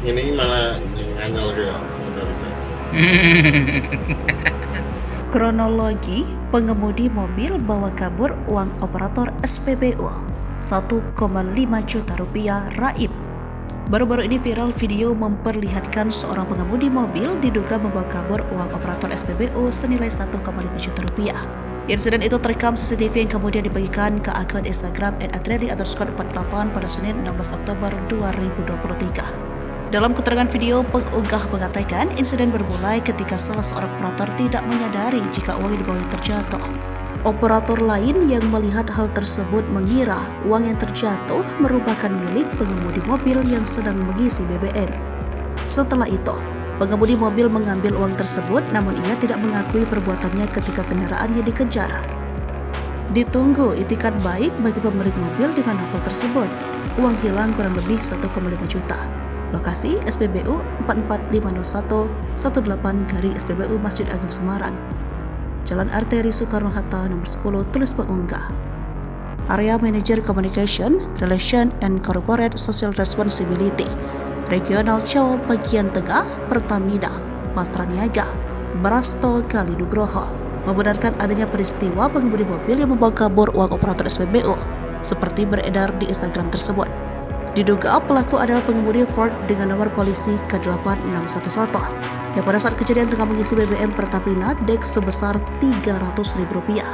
Ini malah nganyel dia. Kronologi pengemudi mobil bawa kabur uang operator SPBU 1,5 juta rupiah raib. Baru-baru ini viral video memperlihatkan seorang pengemudi mobil diduga membawa kabur uang operator SPBU senilai 1,5 juta rupiah. Insiden itu terekam CCTV yang kemudian dibagikan ke akun Instagram @adreli_48 pada Senin 16 Oktober 2023. Dalam keterangan video, pengunggah mengatakan insiden bermulai ketika salah seorang operator tidak menyadari jika uang yang dibawanya terjatuh. Operator lain yang melihat hal tersebut mengira uang yang terjatuh merupakan milik pengemudi mobil yang sedang mengisi BBM. Setelah itu, pengemudi mobil mengambil uang tersebut namun ia tidak mengakui perbuatannya ketika kendaraannya dikejar. Ditunggu itikat baik bagi pemilik mobil dengan hal tersebut. Uang hilang kurang lebih 1,5 juta. Lokasi SPBU 4450118-SPBU Masjid Agung Semarang, Jalan Arteri Soekarno-Hatta nomor 10, tulis pengunggah. Area Manager Communication, Relation and Corporate Social Responsibility, Regional Jawa Bagian Tengah, Pertamina, Patraniaga, Brasto Kali Nugroho, membenarkan adanya peristiwa pengemudi mobil yang membawa kabur uang operator SPBU, seperti beredar di Instagram tersebut. Diduga pelaku adalah pengemudi Ford dengan nomor polisi K8611 yang pada saat kejadian tengah mengisi BBM Pertamina Dex sebesar Rp300.000.